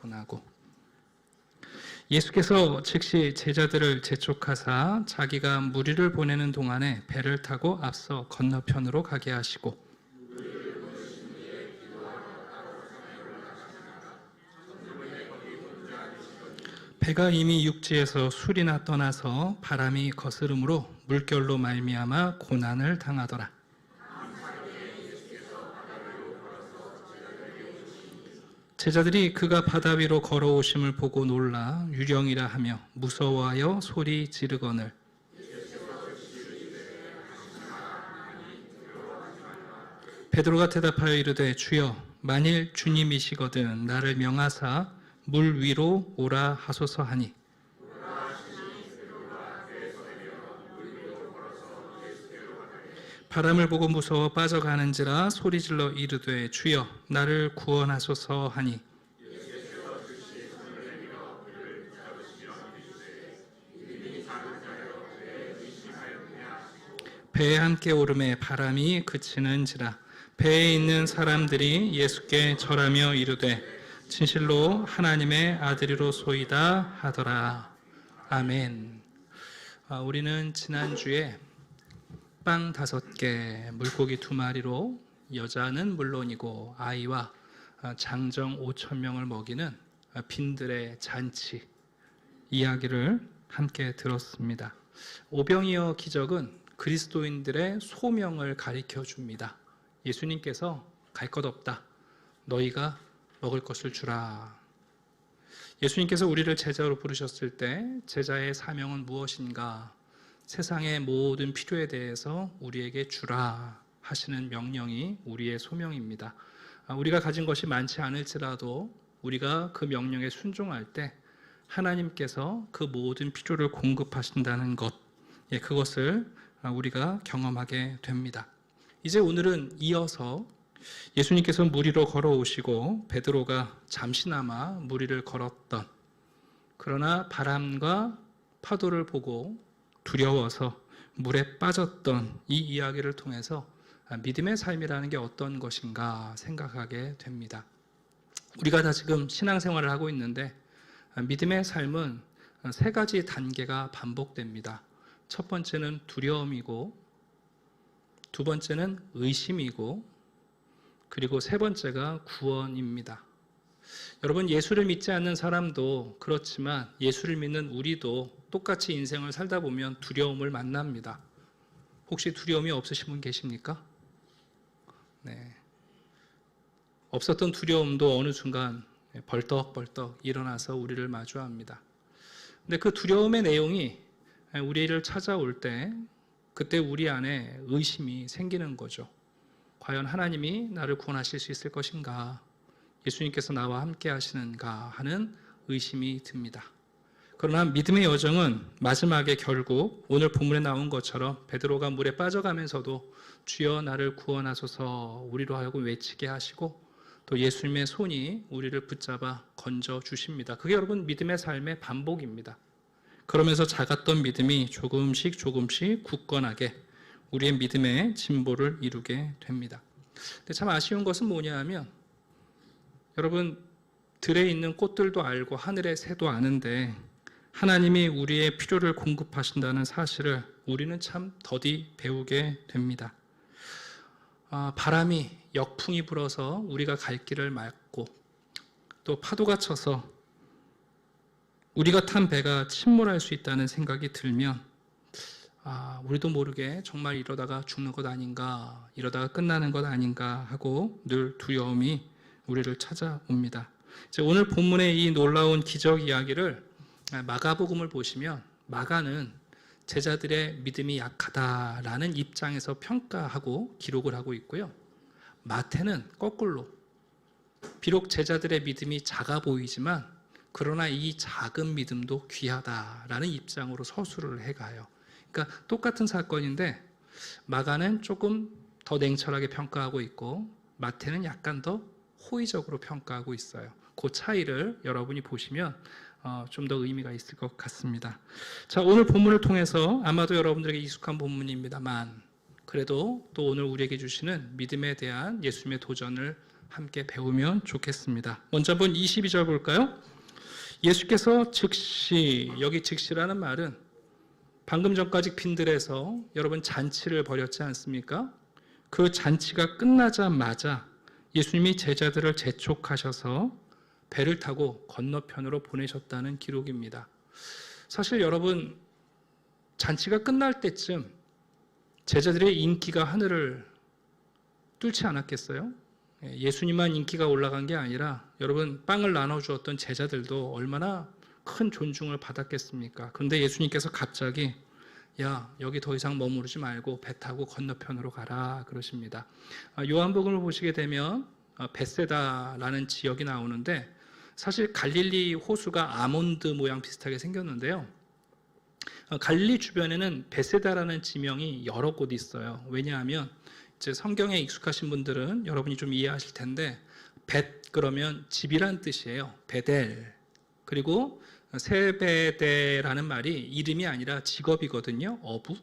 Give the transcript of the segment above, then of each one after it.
전하고 예수께서 즉시 제자들을 재촉하사 자기가 무리를 보내는 동안에 배를 타고 앞서 건너편으로 가게 하시고 배가 이미 육지에서 술이나 떠나서 바람이 거스름으로 물결로 말미암아 고난을 당하더라. 제자들이 그가 바다 위로 걸어오심을 보고 놀라 유령이라 하며 무서워하여 소리 지르거늘 베드로가 대답하여 이르되 주여 만일 주님이시거든 나를 명하사 물 위로 오라 하소서 하니 바람을 보고 무서워 빠져가는지라 소리질러 이르되 주여 나를 구원하소서 하니 배에 함께 오름에 바람이 그치는지라 배에 있는 사람들이 예수께 절하며 이르되 진실로 하나님의 아들이로소이다 하더라. 아멘. 우리는 지난주에 빵 5개, 물고기 2마리로 여자는 물론이고 아이와 장정 5,000명을 먹이는 빈들의 잔치 이야기를 함께 들었습니다. 오병이어 기적은 그리스도인들의 소명을 가리켜 줍니다. 예수님께서 갈 것 없다. 너희가 먹을 것을 주라. 예수님께서 우리를 제자로 부르셨을 때 제자의 사명은 무엇인가? 세상의 모든 필요에 대해서 우리에게 주라 하시는 명령이 우리의 소명입니다. 우리가 가진 것이 많지 않을지라도 우리가 그 명령에 순종할 때 하나님께서 그 모든 필요를 공급하신다는 것, 그것을 우리가 경험하게 됩니다. 이제 오늘은 이어서 예수님께서 물 위로 걸어오시고 베드로가 잠시나마 물 위를 걸었던, 그러나 바람과 파도를 보고 두려워서 물에 빠졌던 이 이야기를 통해서 믿음의 삶이라는 게 어떤 것인가 생각하게 됩니다. 우리가 다 지금 신앙생활을 하고 있는데 믿음의 삶은 3가지 단계가 반복됩니다. 첫 번째는 두려움이고, 두 번째는 의심이고, 그리고 3번째가 구원입니다. 여러분, 예수를 믿지 않는 사람도 그렇지만 예수를 믿는 우리도 똑같이 인생을 살다 보면 두려움을 만납니다. 혹시 두려움이 없으신 분 계십니까? 네. 없었던 두려움도 어느 순간 벌떡벌떡 일어나서 우리를 마주합니다. 근데 그 두려움의 내용이 우리를 찾아올 때 그때 우리 안에 의심이 생기는 거죠. 과연 하나님이 나를 구원하실 수 있을 것인가? 예수님께서 나와 함께 하시는가 하는 의심이 듭니다. 그러나 믿음의 여정은 마지막에 결국 오늘 본문에 나온 것처럼 베드로가 물에 빠져가면서도 주여 나를 구원하소서 우리로 하여금 외치게 하시고 또 예수님의 손이 우리를 붙잡아 건져 주십니다. 그게 여러분 믿음의 삶의 반복입니다. 그러면서 작았던 믿음이 조금씩 굳건하게 우리의 믿음의 진보를 이루게 됩니다. 근데 참 아쉬운 것은 뭐냐 하면 여러분 들에 있는 꽃들도 알고 하늘의 새도 아는데 하나님이 우리의 필요를 공급하신다는 사실을 우리는 참 더디 배우게 됩니다. 바람이 역풍이 불어서 우리가 갈 길을 막고 또 파도가 쳐서 우리가 탄 배가 침몰할 수 있다는 생각이 들면 우리도 모르게 정말 이러다가 죽는 것 아닌가, 이러다가 끝나는 것 아닌가 하고 늘 두려움이 우리를 찾아옵니다. 이제 오늘 본문의 이 놀라운 기적 이야기를 마가복음을 보시면 마가는 제자들의 믿음이 약하다라는 입장에서 평가하고 기록을 하고 있고요. 마태는 거꾸로 비록 제자들의 믿음이 작아 보이지만 그러나 이 작은 믿음도 귀하다라는 입장으로 서술을 해가요. 그러니까 똑같은 사건인데 마가는 조금 더 냉철하게 평가하고 있고 마태는 약간 더 호의적으로 평가하고 있어요. 그 차이를 여러분이 보시면 좀 더 의미가 있을 것 같습니다. 자, 오늘 본문을 통해서 아마도 여러분들에게 익숙한 본문입니다만 그래도 또 오늘 우리에게 주시는 믿음에 대한 예수님의 도전을 함께 배우면 좋겠습니다. 먼저 한번 22절 볼까요? 예수께서 즉시, 여기 즉시라는 말은 방금 전까지 빈들에서 여러분 잔치를 벌였지 않습니까? 그 잔치가 끝나자마자 예수님이 제자들을 재촉하셔서 배를 타고 건너편으로 보내셨다는 기록입니다. 사실 여러분, 잔치가 끝날 때쯤 제자들의 인기가 하늘을 뚫지 않았겠어요? 예수님만 인기가 올라간 게 아니라 여러분, 빵을 나눠주었던 제자들도 얼마나 큰 존중을 받았겠습니까? 그런데 예수님께서 갑자기 야, 여기 더 이상 머무르지 말고 배 타고 건너편으로 가라 그러십니다. 요한복음을 보시게 되면 벳세다라는 지역이 나오는데, 사실 갈릴리 호수가 아몬드 모양 비슷하게 생겼는데요. 갈릴리 주변에는 벳세다라는 지명이 여러 곳 있어요. 왜냐하면 이제 성경에 익숙하신 분들은 여러분이 좀 이해하실 텐데, 벳 그러면 집이란 뜻이에요. 베델. 그리고 세베대라는 말이 이름이 아니라 직업이거든요. 어부.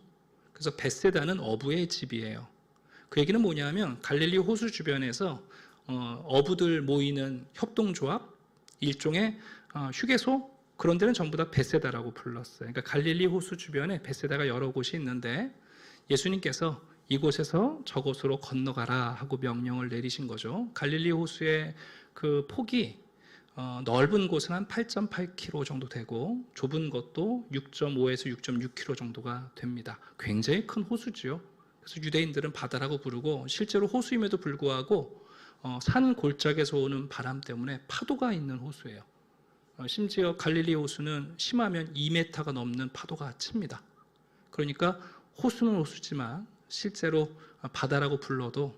그래서 벳세다는 어부의 집이에요. 그 얘기는 뭐냐면 갈릴리 호수 주변에서 어부들 모이는 협동조합, 일종의 휴게소, 그런 데는 전부 다 벳세다라고 불렀어요. 그러니까 갈릴리 호수 주변에 벳세다가 여러 곳이 있는데 예수님께서 이곳에서 저곳으로 건너가라 하고 명령을 내리신 거죠. 갈릴리 호수의 그 폭이 넓은 곳은 한 8.8km 정도 되고 좁은 것도 6.5에서 6.6km 정도가 됩니다. 굉장히 큰 호수지요. 그래서 유대인들은 바다라고 부르고, 실제로 호수임에도 불구하고 산 골짜기에서 오는 바람 때문에 파도가 있는 호수예요. 심지어 갈릴리 호수는 심하면 2m가 넘는 파도가 칩니다. 그러니까 호수는 호수지만 실제로 바다라고 불러도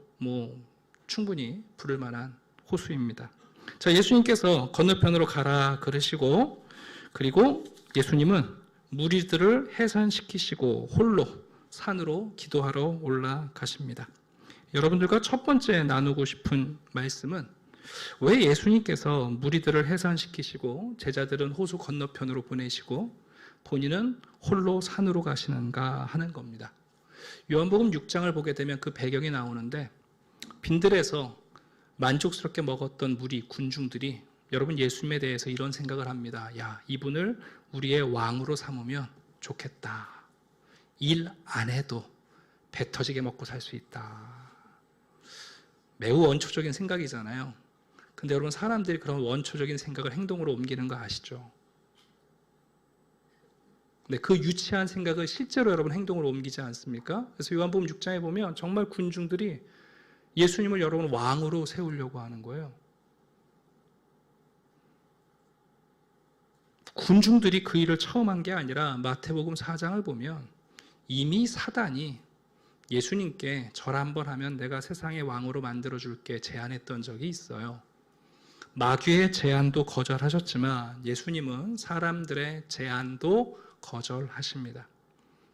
충분히 부를 만한 호수입니다. 자, 예수님께서 건너편으로 가라 그러시고, 그리고 예수님은 무리들을 해산시키시고 홀로 산으로 기도하러 올라가십니다. 여러분들과 첫 번째 나누고 싶은 말씀은, 왜 예수님께서 무리들을 해산시키시고 제자들은 호수 건너편으로 보내시고 본인은 홀로 산으로 가시는가 하는 겁니다. 요한복음 6장을 보게 되면 그 배경이 나오는데, 빈들에서 만족스럽게 먹었던 무리, 군중들이 여러분 예수님에 대해서 이런 생각을 합니다. 야, 이분을 우리의 왕으로 삼으면 좋겠다. 일 안 해도 배 터지게 먹고 살 수 있다. 매우 원초적인 생각이잖아요. 근데 여러분, 사람들이 그런 원초적인 생각을 행동으로 옮기는 거 아시죠? 근데 그 유치한 생각을 실제로 여러분 행동으로 옮기지 않습니까? 그래서 요한복음 6장에 보면 정말 군중들이 예수님을 여러분 왕으로 세우려고 하는 거예요. 군중들이 그 일을 처음 한 게 아니라 마태복음 4장을 보면 이미 사단이 예수님께 절 한번 하면 내가 세상의 왕으로 만들어줄게 제안했던 적이 있어요. 마귀의 제안도 거절하셨지만 예수님은 사람들의 제안도 거절하십니다.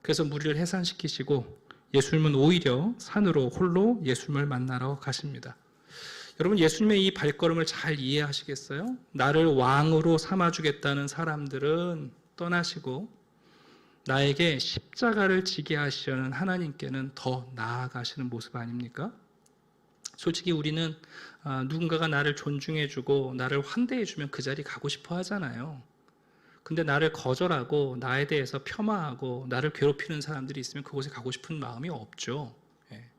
그래서 무리를 해산시키시고 예수님은 오히려 산으로 홀로 예수님을 만나러 가십니다. 여러분, 예수님의 이 발걸음을 잘 이해하시겠어요? 나를 왕으로 삼아주겠다는 사람들은 떠나시고 나에게 십자가를 지게 하시려는 하나님께는 더 나아가시는 모습 아닙니까? 솔직히 우리는 누군가가 나를 존중해주고 나를 환대해주면 그 자리 가고 싶어 하잖아요. 근데 나를 거절하고 나에 대해서 폄하하고 나를 괴롭히는 사람들이 있으면 그곳에 가고 싶은 마음이 없죠. 근데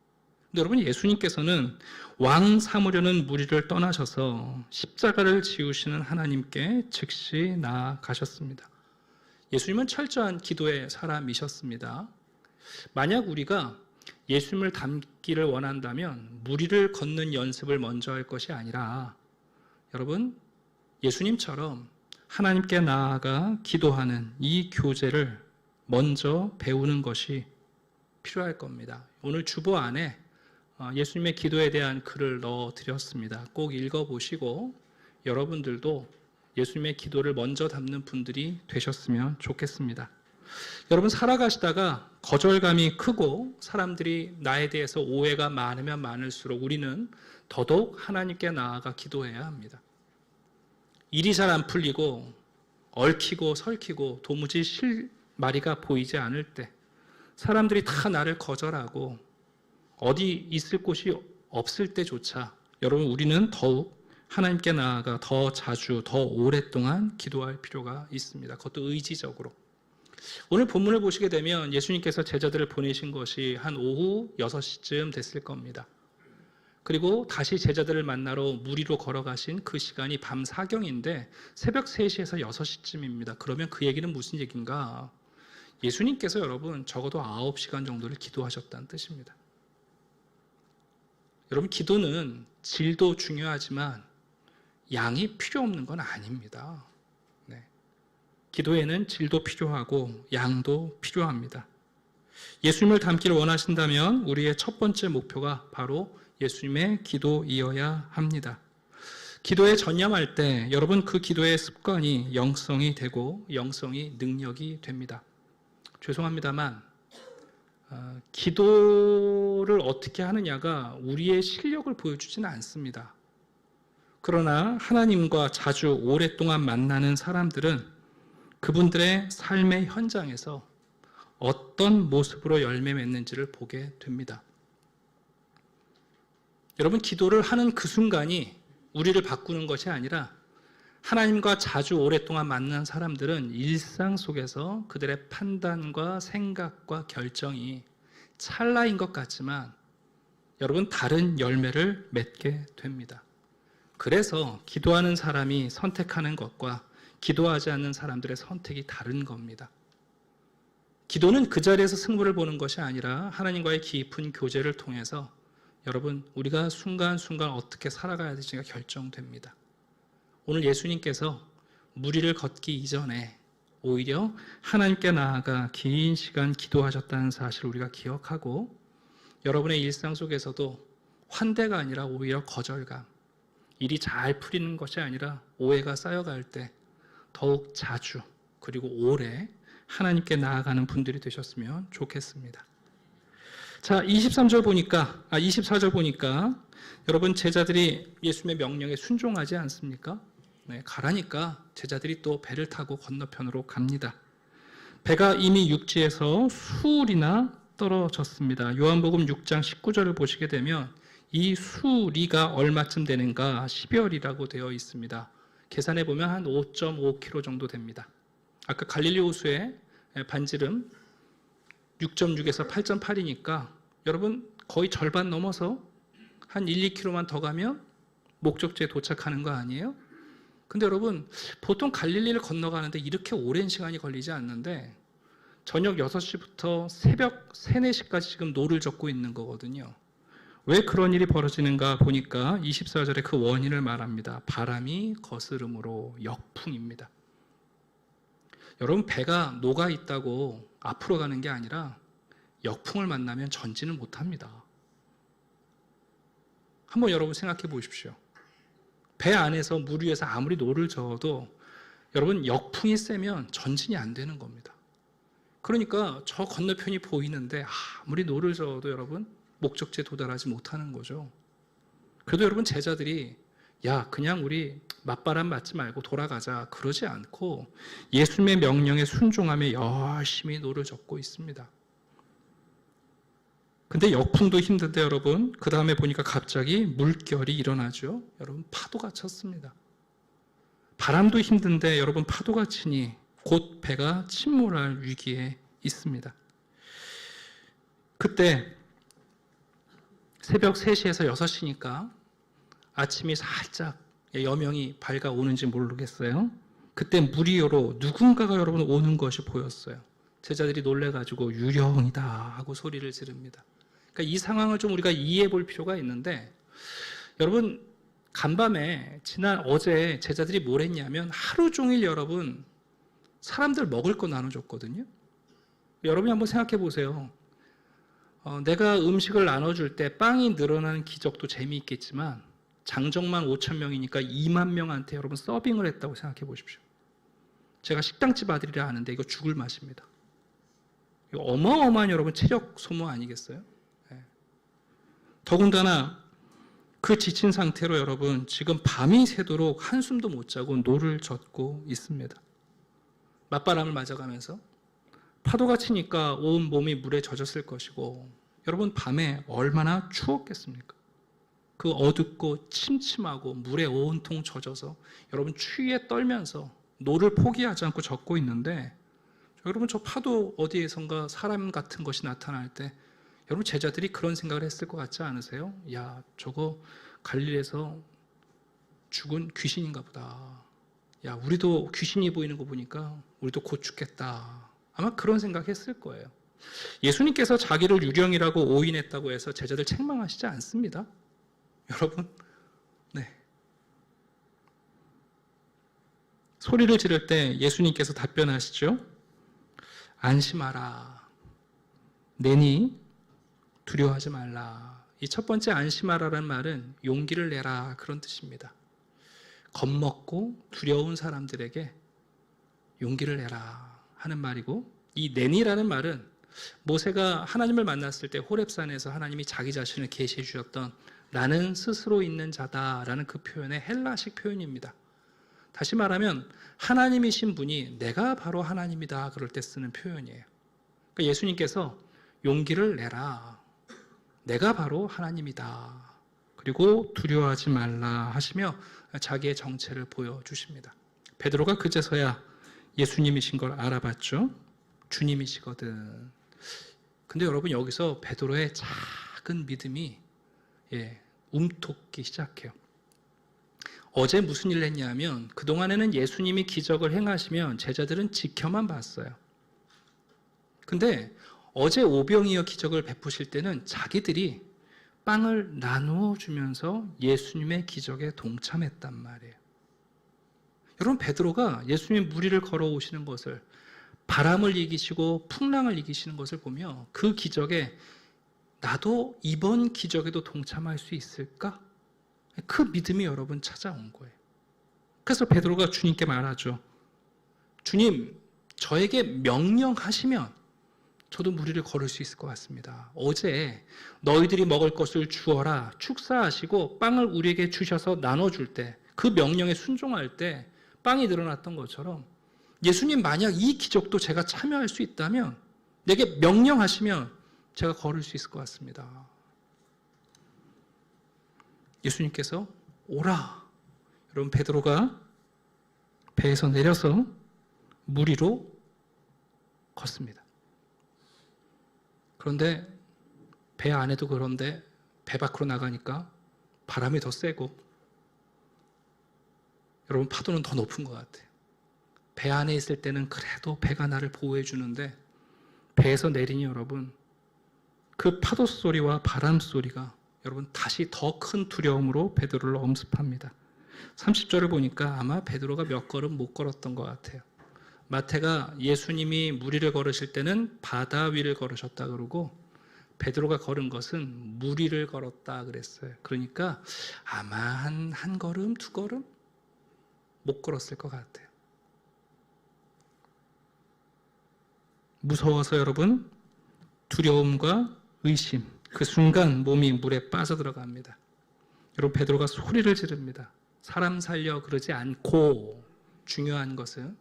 여러분, 예수님께서는 왕 삼으려는 무리를 떠나셔서 십자가를 지우시는 하나님께 즉시 나아가셨습니다. 예수님은 철저한 기도의 사람이셨습니다. 만약 우리가 예수님을 닮기를 원한다면 무리를 걷는 연습을 먼저 할 것이 아니라 여러분, 예수님처럼 하나님께 나아가 기도하는 이 교제를 먼저 배우는 것이 필요할 겁니다. 오늘 주보 안에 예수님의 기도에 대한 글을 넣어드렸습니다. 꼭 읽어보시고 여러분들도 예수님의 기도를 먼저 담는 분들이 되셨으면 좋겠습니다. 여러분, 살아가시다가 거절감이 크고 사람들이 나에 대해서 오해가 많으면 많을수록 우리는 더더욱 하나님께 나아가 기도해야 합니다. 일이 잘 안 풀리고 얽히고 설키고 도무지 실마리가 보이지 않을 때, 사람들이 다 나를 거절하고 어디 있을 곳이 없을 때조차 여러분, 우리는 더욱 하나님께 나아가 더 자주, 더 오랫동안 기도할 필요가 있습니다. 그것도 의지적으로. 오늘 본문을 보시게 되면 예수님께서 제자들을 보내신 것이 한 오후 6시쯤 됐을 겁니다. 그리고 다시 제자들을 만나러 무리로 걸어가신 그 시간이 밤 사경인데 새벽 3시에서 6시쯤입니다. 그러면 그 얘기는 무슨 얘기인가? 예수님께서 여러분 적어도 9시간 정도를 기도하셨다는 뜻입니다. 여러분, 기도는 질도 중요하지만 양이 필요 없는 건 아닙니다. 네. 기도에는 질도 필요하고 양도 필요합니다. 예수님을 닮기를 원하신다면 우리의 첫 번째 목표가 바로 예수님의 기도이어야 합니다. 기도에 전념할 때 여러분 그 기도의 습관이 영성이 되고 영성이 능력이 됩니다. 죄송합니다만 기도를 어떻게 하느냐가 우리의 실력을 보여주지는 않습니다. 그러나 하나님과 자주 오랫동안 만나는 사람들은 그분들의 삶의 현장에서 어떤 모습으로 열매 맺는지를 보게 됩니다. 여러분, 기도를 하는 그 순간이 우리를 바꾸는 것이 아니라 하나님과 자주 오랫동안 만난 사람들은 일상 속에서 그들의 판단과 생각과 결정이 찰나인 것 같지만 여러분 다른 열매를 맺게 됩니다. 그래서 기도하는 사람이 선택하는 것과 기도하지 않는 사람들의 선택이 다른 겁니다. 기도는 그 자리에서 승부를 보는 것이 아니라 하나님과의 깊은 교제를 통해서 여러분 우리가 순간순간 어떻게 살아가야 될지가 결정됩니다. 오늘 예수님께서 무리를 걷기 이전에 오히려 하나님께 나아가 긴 시간 기도하셨다는 사실을 우리가 기억하고 여러분의 일상 속에서도 환대가 아니라 오히려 거절감, 일이 잘 풀리는 것이 아니라 오해가 쌓여갈 때 더욱 자주 그리고 오래 하나님께 나아가는 분들이 되셨으면 좋겠습니다. 자, 24절 보니까 여러분 제자들이 예수님의 명령에 순종하지 않습니까? 네, 가라니까 제자들이 또 배를 타고 건너편으로 갑니다. 배가 이미 육지에서 수리나 떨어졌습니다. 요한복음 6장 19절을 보시게 되면 이 수리가 얼마쯤 되는가 10열이라고 되어 있습니다. 계산해 보면 한 5.5km 정도 됩니다. 아까 갈릴리 호수의 반지름 6.6에서 8.8이니까 여러분 거의 절반 넘어서 한 1, 2km만 더 가면 목적지에 도착하는 거 아니에요? 근데 여러분 보통 갈릴리를 건너가는데 이렇게 오랜 시간이 걸리지 않는데 저녁 6시부터 새벽 3, 4시까지 지금 노를 젓고 있는 거거든요. 왜 그런 일이 벌어지는가 보니까 24절에 그 원인을 말합니다. 바람이 거스름으로, 역풍입니다. 여러분 배가 녹아 있다고 앞으로 가는 게 아니라 역풍을 만나면 전진을 못합니다. 한번 여러분 생각해 보십시오. 배 안에서 물 위에서 아무리 노를 저어도 여러분 역풍이 세면 전진이 안 되는 겁니다. 그러니까 저 건너편이 보이는데 아무리 노를 저어도 여러분 목적지에 도달하지 못하는 거죠. 그래도 여러분 제자들이 야 그냥 우리 맞바람 맞지 말고 돌아가자 그러지 않고 예수님의 명령에 순종하며 열심히 노를 젓고 있습니다. 근데 역풍도 힘든데 여러분 그 다음에 보니까 갑자기 물결이 일어나죠. 여러분 파도가 쳤습니다. 바람도 힘든데 여러분 파도가 치니 곧 배가 침몰할 위기에 있습니다. 그때 새벽 3시에서 6시니까 아침이 살짝 여명이 밝아오는지 모르겠어요. 그때 무리로 누군가가 여러분 오는 것이 보였어요. 제자들이 놀래가지고 유령이다 하고 소리를 지릅니다. 그러니까 이 상황을 좀 우리가 이해해 볼 필요가 있는데 여러분 간밤에 어제 제자들이 뭘 했냐면 하루 종일 여러분 사람들 먹을 거 나눠줬거든요. 여러분이 한번 생각해 보세요. 내가 음식을 나눠줄 때 빵이 늘어나는 기적도 재미있겠지만 장정만 5천 명이니까 2만 명한테 여러분 서빙을 했다고 생각해 보십시오. 제가 식당집 아들이라 아는데 이거 죽을 맛입니다. 이거 어마어마한 여러분 체력 소모 아니겠어요? 네. 더군다나 그 지친 상태로 여러분 지금 밤이 새도록 한숨도 못 자고 노를 젓고 있습니다. 맞바람을 맞아가면서 파도가 치니까 온 몸이 물에 젖었을 것이고 여러분 밤에 얼마나 추웠겠습니까? 그 어둡고 침침하고 물에 온통 젖어서 여러분 추위에 떨면서 노를 포기하지 않고 젖고 있는데, 여러분 저 파도 어디에선가 사람 같은 것이 나타날 때 여러분 제자들이 그런 생각을 했을 것 같지 않으세요? 야, 저거 갈릴리에서 죽은 귀신인가 보다. 야, 우리도 귀신이 보이는 거 보니까 우리도 곧 죽겠다. 아마 그런 생각했을 거예요. 예수님께서 자기를 유령이라고 오인했다고 해서 제자들 책망하시지 않습니다. 여러분, 네. 소리를 지를 때 예수님께서 답변하시죠. 안심하라. 내니 두려워하지 말라. 이 첫 번째 안심하라라는 말은 용기를 내라, 그런 뜻입니다. 겁먹고 두려운 사람들에게 용기를 내라 하는 말이고, 이 내니라는 말은 모세가 하나님을 만났을 때 호렙산에서 하나님이 자기 자신을 계시해 주셨던 나는 스스로 있는 자다라는 그 표현의 헬라식 표현입니다. 다시 말하면 하나님이신 분이 내가 바로 하나님이다 그럴 때 쓰는 표현이에요. 그러니까 예수님께서 용기를 내라. 내가 바로 하나님이다. 그리고 두려워하지 말라 하시며 자기의 정체를 보여주십니다. 베드로가 그제서야 예수님이신 걸 알아봤죠. 주님이시거든. 근데 여러분 여기서 베드로의 작은 믿음이 움돋기 시작해요. 어제 무슨 일을 했냐면 그동안에는 예수님이 기적을 행하시면 제자들은 지켜만 봤어요. 근데 어제 오병이어 기적을 베푸실 때는 자기들이 빵을 나누어 주면서 예수님의 기적에 동참했단 말이에요. 여러분 베드로가 예수님의 무리를 걸어오시는 것을, 바람을 이기시고 풍랑을 이기시는 것을 보며 그 기적에 나도 이번 기적에도 동참할 수 있을까? 그 믿음이 여러분 찾아온 거예요. 그래서 베드로가 주님께 말하죠. 주님, 저에게 명령하시면 저도 무리를 걸을 수 있을 것 같습니다. 어제 너희들이 먹을 것을 주어라 축사하시고 빵을 우리에게 주셔서 나눠줄 때, 그 명령에 순종할 때 빵이 늘어났던 것처럼 예수님 만약 이 기적도 제가 참여할 수 있다면 내게 명령하시면 제가 걸을 수 있을 것 같습니다. 예수님께서 오라. 여러분 베드로가 배에서 내려서 물 위로 걷습니다. 그런데 배 안에도 그런데 배 밖으로 나가니까 바람이 더 세고 여러분 파도는 더 높은 것 같아요. 배 안에 있을 때는 그래도 배가 나를 보호해 주는데 배에서 내리니 여러분 그 파도 소리와 바람 소리가 여러분 다시 더 큰 두려움으로 베드로를 엄습합니다. 30절을 보니까 아마 베드로가 몇 걸음 못 걸었던 것 같아요. 마태가 예수님이 무리를 걸으실 때는 바다 위를 걸으셨다 그러고 베드로가 걸은 것은 물 위를 걸었다 그랬어요. 그러니까 아마 한 걸음, 두 걸음 못 걸었을 것 같아요. 무서워서 여러분 두려움과 의심, 그 순간 몸이 물에 빠져들어갑니다. 여러분 베드로가 소리를 지릅니다. 사람 살려 그러지 않고 중요한 것은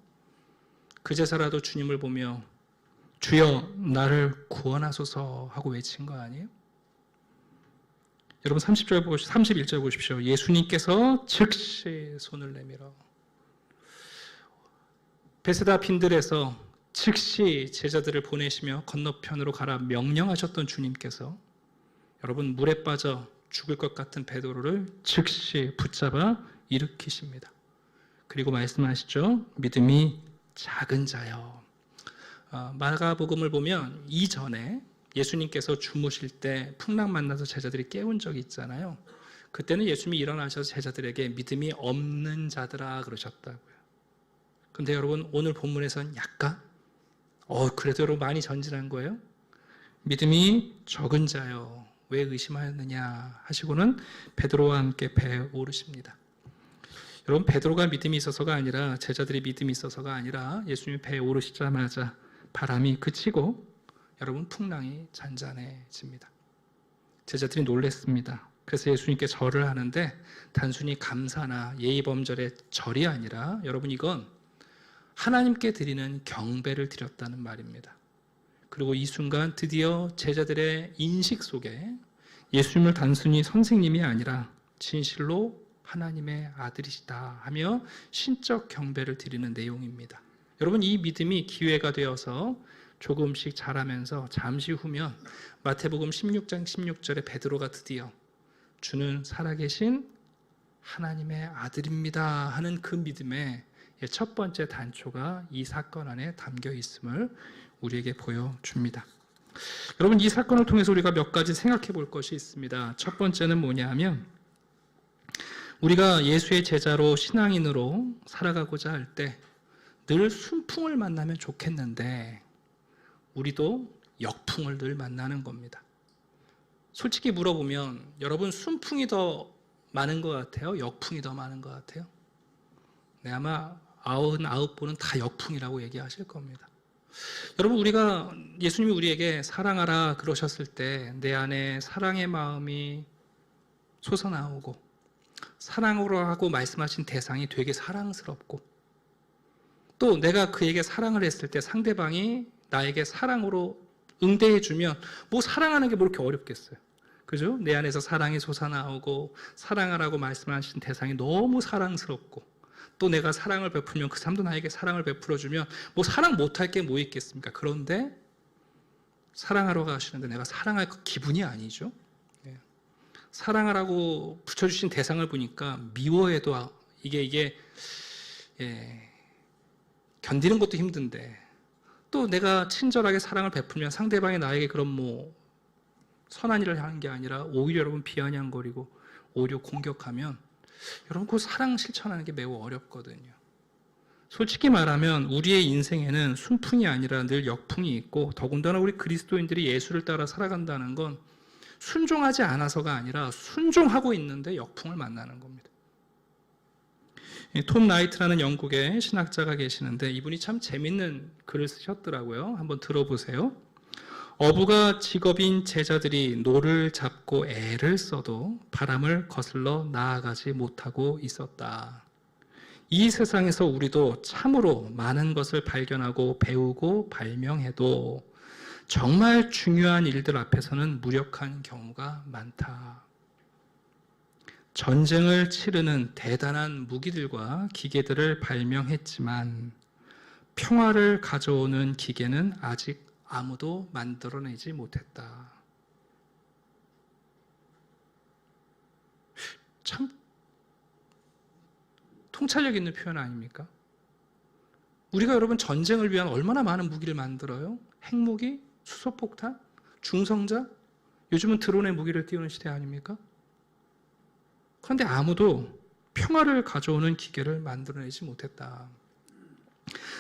그제서라도 주님을 보며 주여 나를 구원하소서 하고 외친 거 아니에요? 여러분 31절 보십시오. 예수님께서 즉시 손을 내밀어 베세다 빈들에서 즉시 제자들을 보내시며 건너편으로 가라 명령하셨던 주님께서 여러분 물에 빠져 죽을 것 같은 베드로를 즉시 붙잡아 일으키십니다. 그리고 말씀하시죠. 믿음이 작은 자여. 마가복음을 보면 이전에 예수님께서 주무실 때 풍랑 만나서 제자들이 깨운 적이 있잖아요. 그때는 예수님이 일어나셔서 제자들에게 믿음이 없는 자들아 그러셨다고요. 근데 여러분 오늘 본문에서는 약간 그래도 여러분 많이 전진한 거예요. 믿음이 적은 자여 왜 의심하였느냐 하시고는 베드로와 함께 배에 오르십니다. 여러분 베드로가 믿음이 있어서가 아니라 제자들이 믿음이 있어서가 아니라 예수님이 배에 오르시자마자 바람이 그치고 여러분 풍랑이 잔잔해집니다. 제자들이 놀랐습니다. 그래서 예수님께 절을 하는데 단순히 감사나 예의범절의 절이 아니라 여러분 이건 하나님께 드리는 경배를 드렸다는 말입니다. 그리고 이 순간 드디어 제자들의 인식 속에 예수님을 단순히 선생님이 아니라 진실로 하나님의 아들이시다 하며 신적 경배를 드리는 내용입니다. 여러분, 이 믿음이 기회가 되어서 조금씩 자라면서 잠시 후면 마태복음 16장 16절에 베드로가 드디어 주는 살아계신 하나님의 아들입니다 하는 그 믿음의 첫 번째 단초가 이 사건 안에 담겨 있음을 우리에게 보여줍니다. 여러분, 이 사건을 통해서 우리가 몇 가지 생각해 볼 것이 있습니다. 첫 번째는 뭐냐 하면, 우리가 예수의 제자로 신앙인으로 살아가고자 할 때 늘 순풍을 만나면 좋겠는데 우리도 역풍을 늘 만나는 겁니다. 솔직히 물어보면 여러분, 순풍이 더 많은 것 같아요? 역풍이 더 많은 것 같아요? 네, 아마 99번은 다 역풍이라고 얘기하실 겁니다. 여러분, 예수님이 우리에게 사랑하라 그러셨을 때 내 안에 사랑의 마음이 솟아나오고 사랑으로 하고 말씀하신 대상이 되게 사랑스럽고, 또 내가 그에게 사랑을 했을 때 상대방이 나에게 사랑으로 응대해주면 뭐 사랑하는 게 뭐 이렇게 어렵겠어요. 그죠? 내 안에서 사랑이 솟아나오고 사랑하라고 말씀하신 대상이 너무 사랑스럽고, 또 내가 사랑을 베풀면 그 사람도 나에게 사랑을 베풀어주면 뭐 사랑 못할 게 뭐 있겠습니까? 그런데 사랑하러 가시는데 내가 사랑할 기분이 아니죠. 사랑하라고 붙여주신 대상을 보니까 미워해도 이게 견디는 것도 힘든데, 또 내가 친절하게 사랑을 베풀면 상대방이 나에게 그런 뭐 선한 일을 하는 게 아니라 오히려 여러분 비아냥거리고 오히려 공격하면 여러분 그 사랑 실천하는 게 매우 어렵거든요. 솔직히 말하면 우리의 인생에는 순풍이 아니라 늘 역풍이 있고, 더군다나 우리 그리스도인들이 예수를 따라 살아간다는 건 순종하지 않아서가 아니라 순종하고 있는데 역풍을 만나는 겁니다. 톰 라이트라는 영국의 신학자가 계시는데 이분이 참 재밌는 글을 쓰셨더라고요. 한번 들어보세요. 어부가 직업인 제자들이 노를 잡고 애를 써도 바람을 거슬러 나아가지 못하고 있었다. 이 세상에서 우리도 참으로 많은 것을 발견하고 배우고 발명해도 정말 중요한 일들 앞에서는 무력한 경우가 많다. 전쟁을 치르는 대단한 무기들과 기계들을 발명했지만 평화를 가져오는 기계는 아직 아무도 만들어내지 못했다. 참 통찰력 있는 표현 아닙니까? 우리가 여러분 전쟁을 위한 얼마나 많은 무기를 만들어요? 핵무기, 수소폭탄, 중성자, 요즘은 드론의 무기를 띄우는 시대 아닙니까? 그런데 아무도 평화를 가져오는 기계를 만들어내지 못했다.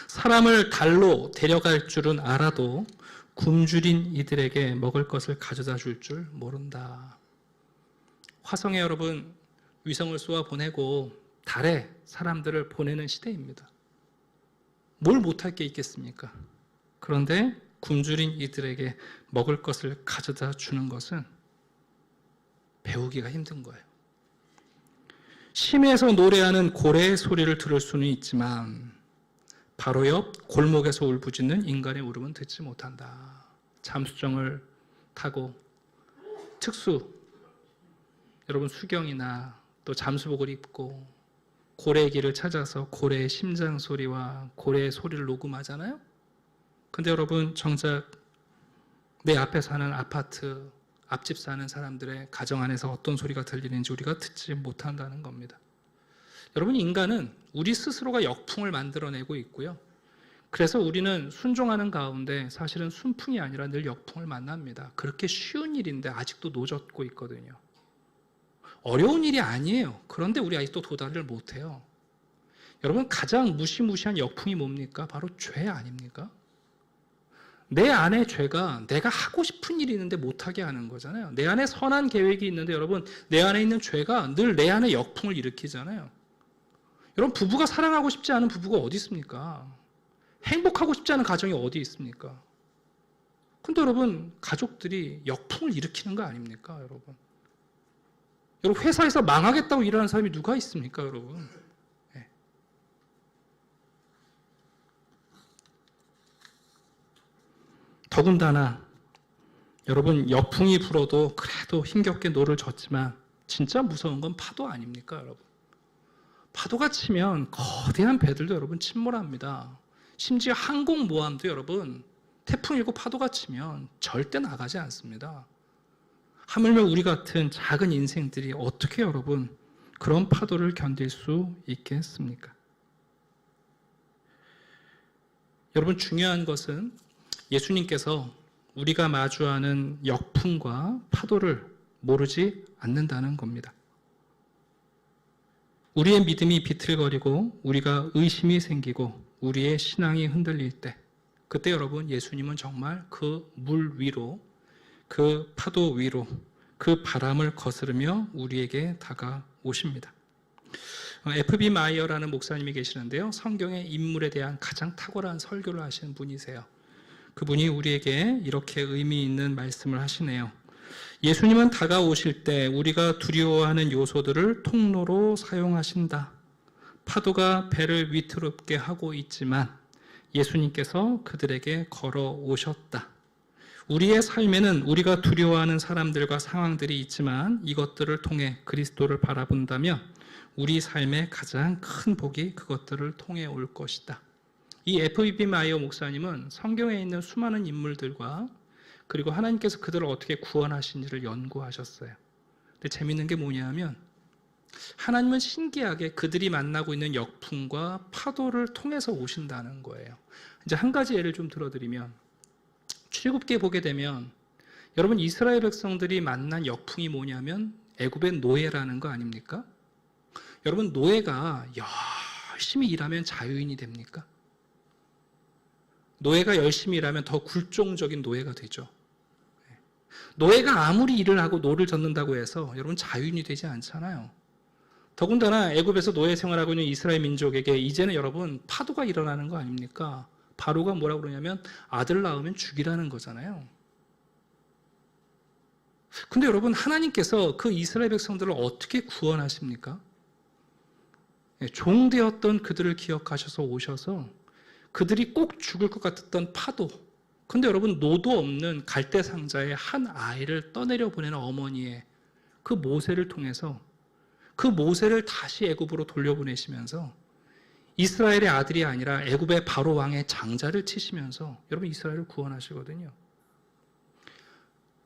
사람을 달로 데려갈 줄은 알아도 굶주린 이들에게 먹을 것을 가져다 줄 줄 모른다. 화성에 여러분 위성을 쏘아 보내고 달에 사람들을 보내는 시대입니다. 뭘 못할 게 있겠습니까? 그런데 굶주린 이들에게 먹을 것을 가져다 주는 것은 배우기가 힘든 거예요. 심해에서 노래하는 고래의 소리를 들을 수는 있지만 바로 옆 골목에서 울부짖는 인간의 울음은 듣지 못한다. 잠수정을 타고 여러분 수경이나 또 잠수복을 입고 고래의 길을 찾아서 고래의 심장 소리와 고래의 소리를 녹음하잖아요. 근데 여러분 정작 내 앞에 사는 아파트 앞집 사는 사람들의 가정 안에서 어떤 소리가 들리는지 우리가 듣지 못한다는 겁니다. 여러분, 인간은 우리 스스로가 역풍을 만들어내고 있고요. 그래서 우리는 순종하는 가운데 사실은 순풍이 아니라 늘 역풍을 만납니다. 그렇게 쉬운 일인데 아직도 노젓고 있거든요. 어려운 일이 아니에요. 그런데 우리 아직도 도달을 못해요. 여러분, 가장 무시무시한 역풍이 뭡니까? 바로 죄 아닙니까? 내 안에 죄가 내가 하고 싶은 일이 있는데 못하게 하는 거잖아요. 내 안에 선한 계획이 있는데 여러분, 내 안에 있는 죄가 늘 내 안에 역풍을 일으키잖아요. 여러분, 부부가 사랑하고 싶지 않은 부부가 어디 있습니까? 행복하고 싶지 않은 가정이 어디 있습니까? 근데 여러분, 가족들이 역풍을 일으키는 거 아닙니까, 여러분? 여러분, 회사에서 망하겠다고 일하는 사람이 누가 있습니까, 여러분? 네. 더군다나 여러분, 역풍이 불어도 그래도 힘겹게 노를 젓지만 진짜 무서운 건 파도 아닙니까, 여러분? 파도가 치면 거대한 배들도 여러분 침몰합니다. 심지어 항공모함도 여러분 태풍 일고 파도가 치면 절대 나가지 않습니다. 하물며 우리 같은 작은 인생들이 어떻게 여러분 그런 파도를 견딜 수 있겠습니까? 여러분, 중요한 것은 예수님께서 우리가 마주하는 역풍과 파도를 모르지 않는다는 겁니다. 우리의 믿음이 비틀거리고 우리가 의심이 생기고 우리의 신앙이 흔들릴 때, 그때 여러분, 예수님은 정말 그 물 위로, 그 파도 위로, 그 바람을 거스르며 우리에게 다가오십니다. F.B. 마이어라는 목사님이 계시는데요, 성경의 인물에 대한 가장 탁월한 설교를 하시는 분이세요. 그분이 우리에게 이렇게 의미 있는 말씀을 하시네요. 예수님은 다가오실 때 우리가 두려워하는 요소들을 통로로 사용하신다. 파도가 배를 위태롭게 하고 있지만 예수님께서 그들에게 걸어오셨다. 우리의 삶에는 우리가 두려워하는 사람들과 상황들이 있지만 이것들을 통해 그리스도를 바라본다면 우리 삶의 가장 큰 복이 그것들을 통해 올 것이다. 이 F.B. 마이어 목사님은 성경에 있는 수많은 인물들과 그리고 하나님께서 그들을 어떻게 구원하신지를 연구하셨어요. 근데 재밌는 게 뭐냐면 하나님은 신기하게 그들이 만나고 있는 역풍과 파도를 통해서 오신다는 거예요. 이제 한 가지 예를 좀 들어드리면, 출애굽기에 보게 되면 여러분, 이스라엘 백성들이 만난 역풍이 뭐냐면 애굽의 노예라는 거 아닙니까? 여러분, 노예가 열심히 일하면 자유인이 됩니까? 노예가 열심히 일하면 더 굴종적인 노예가 되죠. 노예가 아무리 일을 하고 노를 젓는다고 해서 여러분 자유인이 되지 않잖아요. 더군다나 애굽에서 노예 생활하고 있는 이스라엘 민족에게 이제는 여러분 파도가 일어나는 거 아닙니까? 바로가 뭐라고 그러냐면 아들 낳으면 죽이라는 거잖아요. 근데 여러분, 하나님께서 그 이스라엘 백성들을 어떻게 구원하십니까? 종되었던 그들을 기억하셔서 오셔서 그들이 꼭 죽을 것 같았던 파도, 근데 여러분, 노도 없는 갈대 상자에 한 아이를 떠내려 보내는 어머니의 그 모세를 통해서 그 모세를 다시 애굽으로 돌려보내시면서 이스라엘의 아들이 아니라 애굽의 바로 왕의 장자를 치시면서 여러분 이스라엘을 구원하시거든요.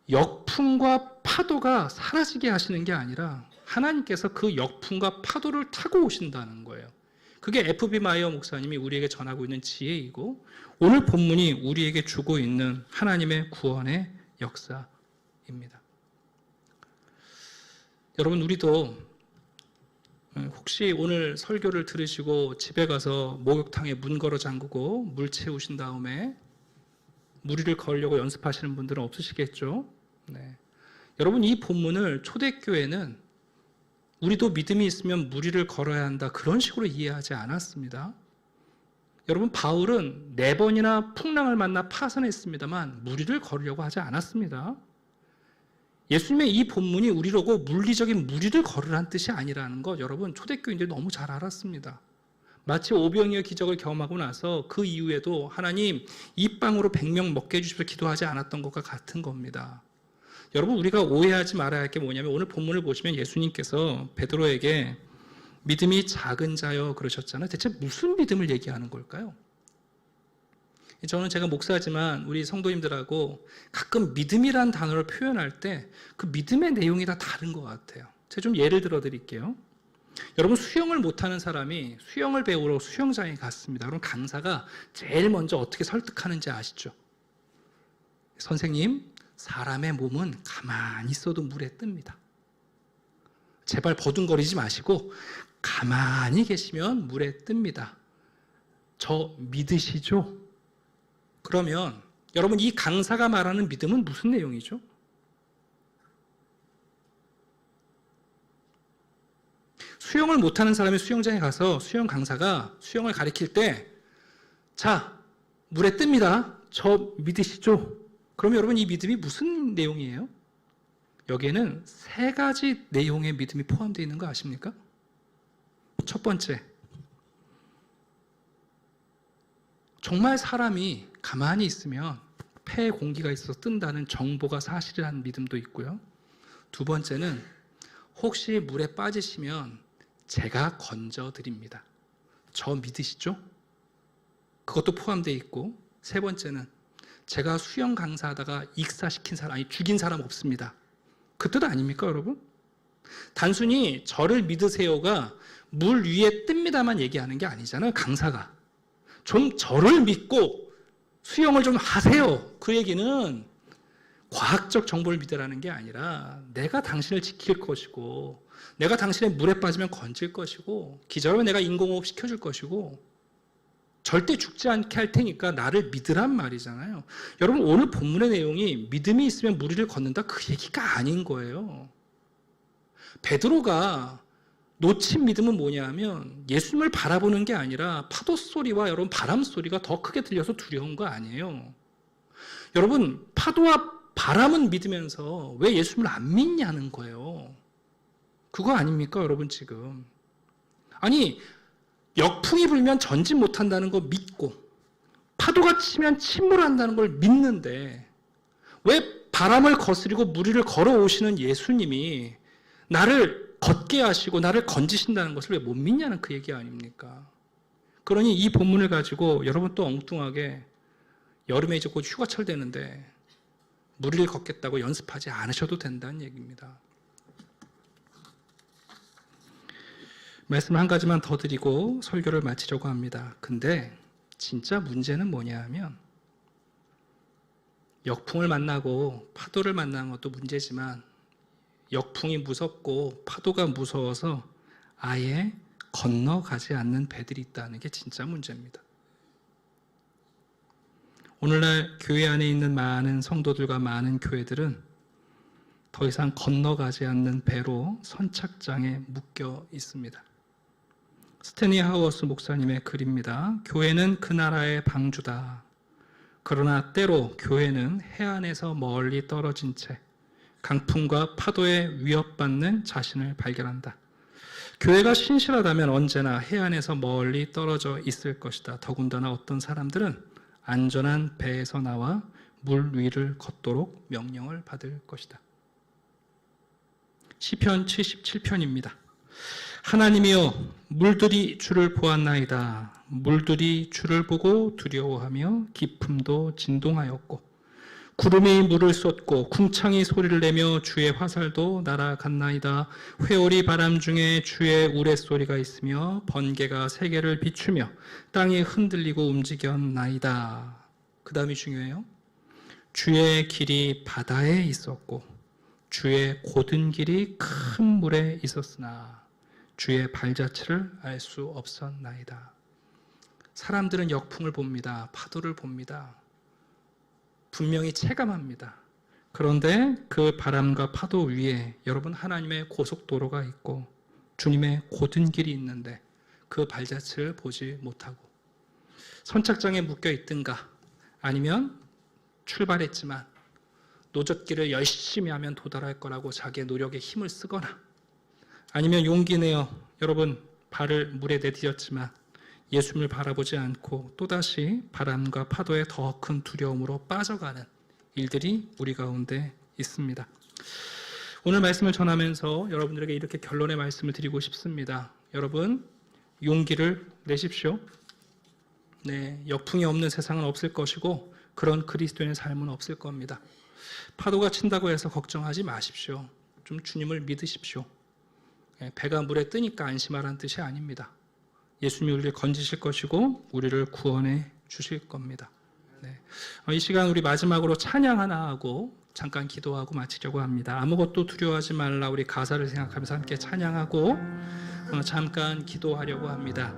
역풍과 파도가 사라지게 하시는 게 아니라 하나님께서 그 역풍과 파도를 타고 오신다는 거예요. 그게 F.B. 마이어 목사님이 우리에게 전하고 있는 지혜이고 오늘 본문이 우리에게 주고 있는 하나님의 구원의 역사입니다. 여러분, 우리도 혹시 오늘 설교를 들으시고 집에 가서 목욕탕에 문 걸어 잠그고 물 채우신 다음에 무리를 걸려고 연습하시는 분들은 없으시겠죠? 네. 여러분, 이 본문을 초대교회는 우리도 믿음이 있으면 무리를 걸어야 한다, 그런 식으로 이해하지 않았습니다. 여러분, 바울은 4번이나 풍랑을 만나 파산했습니다만 무리를 걸으려고 하지 않았습니다. 예수님의 이 본문이 우리로고 물리적인 무리를 걸으라는 뜻이 아니라는 것, 여러분 초대교인들이 너무 잘 알았습니다. 마치 오병이어 기적을 경험하고 나서 그 이후에도 하나님 이 빵으로 100명 먹게 해주십시오 기도하지 않았던 것과 같은 겁니다. 여러분, 우리가 오해하지 말아야 할 게 뭐냐면 오늘 본문을 보시면 예수님께서 베드로에게 믿음이 작은 자여 그러셨잖아요. 대체 무슨 믿음을 얘기하는 걸까요? 저는 제가 목사지만 우리 성도님들하고 가끔 믿음이란 단어를 표현할 때 그 믿음의 내용이 다 다른 것 같아요. 제가 좀 예를 들어 드릴게요. 여러분, 수영을 못하는 사람이 수영을 배우러 수영장에 갔습니다. 그럼 강사가 제일 먼저 어떻게 설득하는지 아시죠? 선생님, 사람의 몸은 가만히 있어도 물에 뜹니다. 제발 버둥거리지 마시고 가만히 계시면 물에 뜹니다. 저 믿으시죠? 그러면 여러분, 이 강사가 말하는 믿음은 무슨 내용이죠? 수영을 못하는 사람이 수영장에 가서 수영 강사가 수영을 가리킬 때 자, 물에 뜹니다. 저 믿으시죠? 그러면 여러분, 이 믿음이 무슨 내용이에요? 여기에는 3가지 내용의 믿음이 포함되어 있는 거 아십니까? 첫 번째, 정말 사람이 가만히 있으면 폐에 공기가 있어서 뜬다는 정보가 사실이라는 믿음도 있고요. 두 번째는 혹시 물에 빠지시면 제가 건져드립니다. 저 믿으시죠? 그것도 포함되어 있고, 세 번째는 제가 수영 강사하다가 익사시킨 사람, 아니 죽인 사람 없습니다. 그 뜻 아닙니까, 여러분? 단순히 저를 믿으세요가 물 위에 뜹니다만 얘기하는 게 아니잖아요, 강사가. 좀 저를 믿고 수영을 좀 하세요. 그 얘기는 과학적 정보를 믿으라는 게 아니라 내가 당신을 지킬 것이고, 내가 당신의 물에 빠지면 건질 것이고, 기절하면 내가 인공호흡 시켜줄 것이고, 절대 죽지 않게 할 테니까 나를 믿으란 말이잖아요. 여러분, 오늘 본문의 내용이 믿음이 있으면 무리를 걷는다 그 얘기가 아닌 거예요. 베드로가 놓친 믿음은 뭐냐면 예수님을 바라보는 게 아니라 파도 소리와 여러분 바람 소리가 더 크게 들려서 두려운 거 아니에요. 여러분, 파도와 바람은 믿으면서 왜 예수님을 안 믿냐는 거예요. 그거 아닙니까, 여러분 지금? 아니, 역풍이 불면 전진 못한다는 거 믿고 파도가 치면 침몰한다는 걸 믿는데 왜 바람을 거스리고 무리를 걸어오시는 예수님이 나를 걷게 하시고 나를 건지신다는 것을 왜 못 믿냐는 그 얘기 아닙니까? 그러니 이 본문을 가지고 여러분 또 엉뚱하게 여름에 이제 곧 휴가철 되는데 무리를 걷겠다고 연습하지 않으셔도 된다는 얘기입니다. 말씀 한 가지만 더 드리고 설교를 마치려고 합니다. 근데 진짜 문제는 뭐냐 하면 역풍을 만나고 파도를 만나는 것도 문제지만 역풍이 무섭고 파도가 무서워서 아예 건너가지 않는 배들이 있다는 게 진짜 문제입니다. 오늘날 교회 안에 있는 많은 성도들과 많은 교회들은 더 이상 건너가지 않는 배로 선착장에 묶여 있습니다. 스탠리 하우어스 목사님의 글입니다. 교회는 그 나라의 방주다. 그러나 때로 교회는 해안에서 멀리 떨어진 채 강풍과 파도에 위협받는 자신을 발견한다. 교회가 신실하다면 언제나 해안에서 멀리 떨어져 있을 것이다. 더군다나 어떤 사람들은 안전한 배에서 나와 물 위를 걷도록 명령을 받을 것이다. 시편 77편입니다. 하나님이여, 물들이 주를 보았나이다. 물들이 주를 보고 두려워하며 깊음도 진동하였고, 구름이 물을 쏟고 궁창이 소리를 내며 주의 화살도 날아갔나이다. 회오리 바람 중에 주의 우레소리가 있으며 번개가 세계를 비추며 땅이 흔들리고 움직였나이다. 그 다음이 중요해요. 주의 길이 바다에 있었고 주의 곧은 길이 큰 물에 있었으나 주의 발자취를 알 수 없었나이다. 사람들은 역풍을 봅니다. 파도를 봅니다. 분명히 체감합니다. 그런데 그 바람과 파도 위에 여러분 하나님의 고속도로가 있고 주님의 곧은 길이 있는데 그 발자취를 보지 못하고 선착장에 묶여 있든가 아니면 출발했지만 노젓기를 열심히 하면 도달할 거라고 자기의 노력에 힘을 쓰거나 아니면 용기 내어 여러분 발을 물에 내디뎠지만 예수님을 바라보지 않고 또다시 바람과 파도의 더 큰 두려움으로 빠져가는 일들이 우리 가운데 있습니다. 오늘 말씀을 전하면서 여러분들에게 이렇게 결론의 말씀을 드리고 싶습니다. 여러분, 용기를 내십시오. 네, 역풍이 없는 세상은 없을 것이고 그런 그리스도인의 삶은 없을 겁니다. 파도가 친다고 해서 걱정하지 마십시오. 좀 주님을 믿으십시오. 배가 물에 뜨니까 안심하라는 뜻이 아닙니다. 예수님이 우리를 건지실 것이고 우리를 구원해 주실 겁니다. 네. 이 시간 우리 마지막으로 찬양 하나 하고 잠깐 기도하고 마치려고 합니다. 아무것도 두려워하지 말라, 우리 가사를 생각하면서 함께 찬양하고 잠깐 기도하려고 합니다.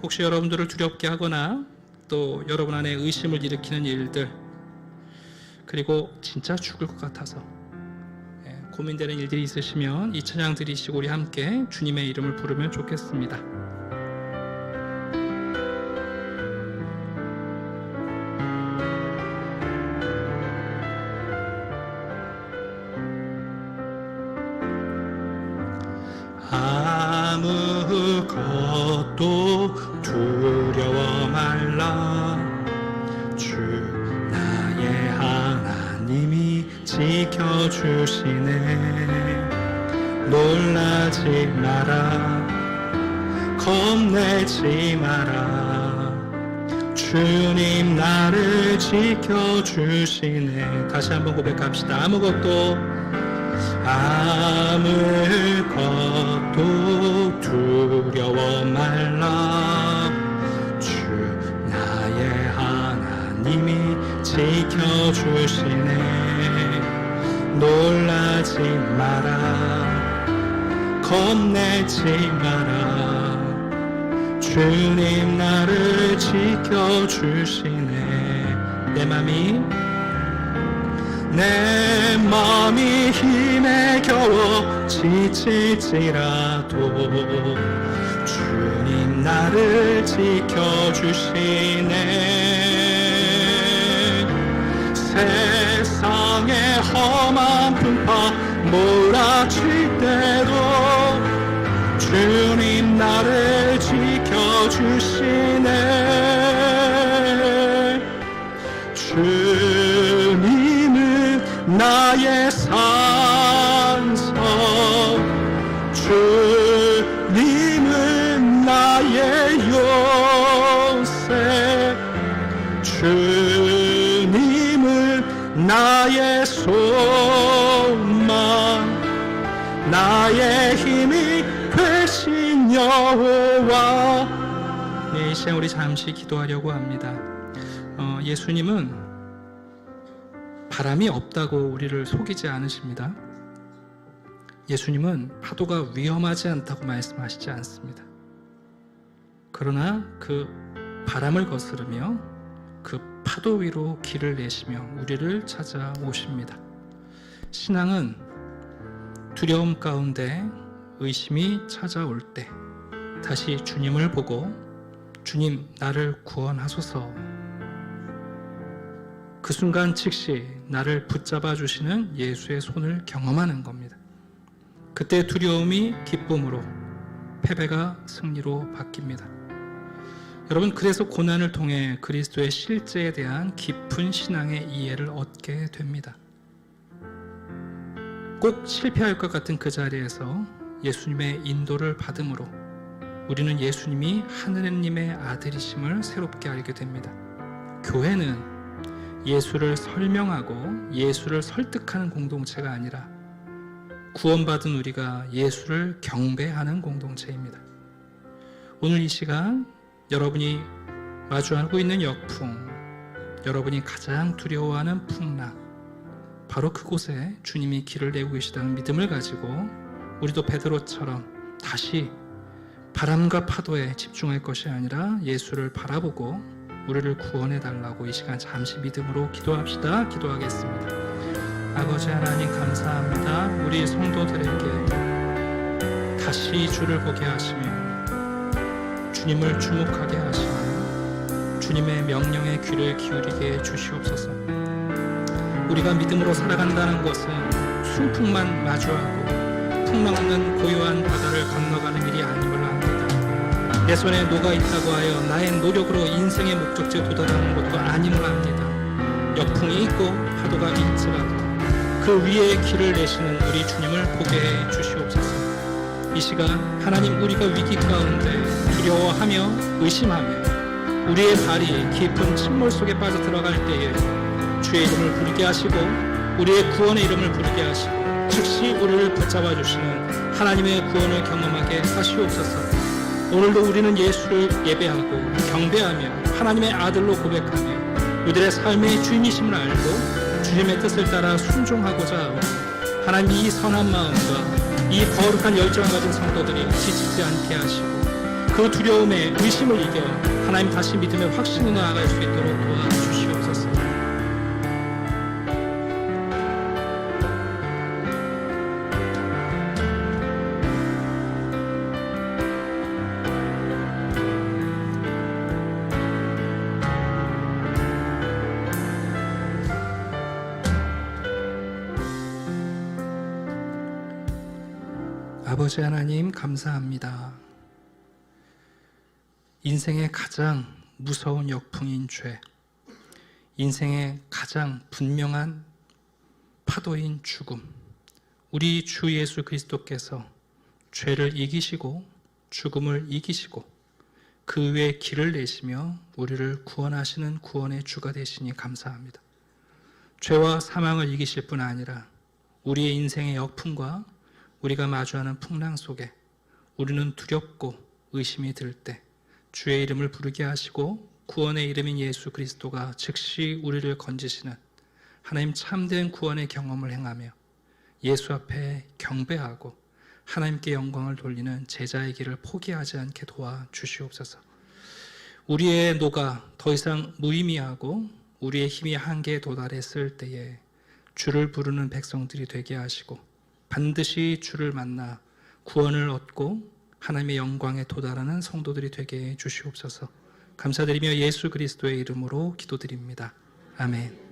혹시 여러분들을 두렵게 하거나 또 여러분 안에 의심을 일으키는 일들, 그리고 진짜 죽을 것 같아서 고민되는 일들이 있으시면 이 찬양 드리시고 우리 함께 주님의 이름을 부르면 좋겠습니다. 아무것도 두려워 말라. 주 나의 지켜주시네. 놀라지 마라, 겁내지 마라. 주님 나를 지켜주시네. 다시 한번 고백합시다. 아무것도 두려워 말라. 주 나의 하나님이 지켜주시네. 놀라지 마라, 겁내지 마라. 주님 나를 지켜주시네. 내 맘이 힘에 겨워 지칠지라도 주님 나를 지켜주시네. 세상의 험한 풍파 몰아칠 때도 주님 나를 지켜주시네. 주님은 나의 산성, 주님은 나의 요새, 주님은 나의 소망, 나의 힘이 되신 여호와. 이 시간 우리 잠시 기도하려고 합니다. 예수님은 바람이 없다고 우리를 속이지 않으십니다. 예수님은 파도가 위험하지 않다고 말씀하시지 않습니다. 그러나 그 바람을 거스르며 그 파도 위로 길을 내시며 우리를 찾아오십니다. 신앙은 두려움 가운데 의심이 찾아올 때 다시 주님을 보고 주님 나를 구원하소서, 그 순간 즉시 나를 붙잡아 주시는 예수의 손을 경험하는 겁니다. 그때 두려움이 기쁨으로, 패배가 승리로 바뀝니다. 여러분, 그래서 고난을 통해 그리스도의 실제에 대한 깊은 신앙의 이해를 얻게 됩니다. 꼭 실패할 것 같은 그 자리에서 예수님의 인도를 받음으로 우리는 예수님이 하느님의 아들이심을 새롭게 알게 됩니다. 교회는 예수를 설명하고 예수를 설득하는 공동체가 아니라 구원받은 우리가 예수를 경배하는 공동체입니다. 오늘 이 시간 여러분이 마주하고 있는 역풍, 여러분이 가장 두려워하는 풍랑, 바로 그곳에 주님이 길을 내고 계시다는 믿음을 가지고 우리도 베드로처럼 다시 바람과 파도에 집중할 것이 아니라 예수를 바라보고 우리를 구원해 달라고 이 시간 잠시 믿음으로 기도합시다. 기도하겠습니다. 아버지 하나님 감사합니다. 우리 성도들에게 다시 주를 보게 하시며 주님을 주목하게 하시며 주님의 명령에 귀를 기울이게 해 주시옵소서. 우리가 믿음으로 살아간다는 것은 순풍만 마주하고 풍랑 없는 고요한 바다를 건너가는 일이 아님을 압니다. 내 손에 녹아 있다고 하여 나의 노력으로 인생의 목적지에 도달하는 것도 아님을 압니다. 역풍이 있고 파도가 있지라도 그 위에 길을 내시는 우리 주님을 보게 해 주시옵소서. 이 시간 하나님, 우리가 위기 가운데 두려워하며 의심하며 우리의 발이 깊은 침몰 속에 빠져 들어갈 때에 주의 이름을 부르게 하시고 우리의 구원의 이름을 부르게 하시고 즉시 우리를 붙잡아 주시는 하나님의 구원을 경험하게 하시옵소서. 오늘도 우리는 예수를 예배하고 경배하며 하나님의 아들로 고백하며 우리들의 삶의 주인이심을 알고 주님의 뜻을 따라 순종하고자 하고 하나님, 이 선한 마음과 이 거룩한 열정을 가진 성도들이 지치지 않게 하시고 그 두려움에 의심을 이겨 하나님 다시 믿음의 확신으로 나아갈 수 있도록 도와주시옵소서. 아버지 하나님 감사합니다. 인생의 가장 무서운 역풍인 죄, 인생의 가장 분명한 파도인 죽음, 우리 주 예수 그리스도께서 죄를 이기시고 죽음을 이기시고 그 외에 길을 내시며 우리를 구원하시는 구원의 주가 되시니 감사합니다. 죄와 사망을 이기실 뿐 아니라 우리의 인생의 역풍과 우리가 마주하는 풍랑 속에 우리는 두렵고 의심이 들 때 주의 이름을 부르게 하시고 구원의 이름인 예수 그리스도가 즉시 우리를 건지시는 하나님 참된 구원의 경험을 행하며 예수 앞에 경배하고 하나님께 영광을 돌리는 제자의 길을 포기하지 않게 도와주시옵소서. 우리의 노가 더 이상 무의미하고 우리의 힘이 한계에 도달했을 때에 주를 부르는 백성들이 되게 하시고 반드시 주를 만나 구원을 얻고 하나님의 영광에 도달하는 성도들이 되게 해 주시옵소서. 감사드리며 예수 그리스도의 이름으로 기도드립니다. 아멘.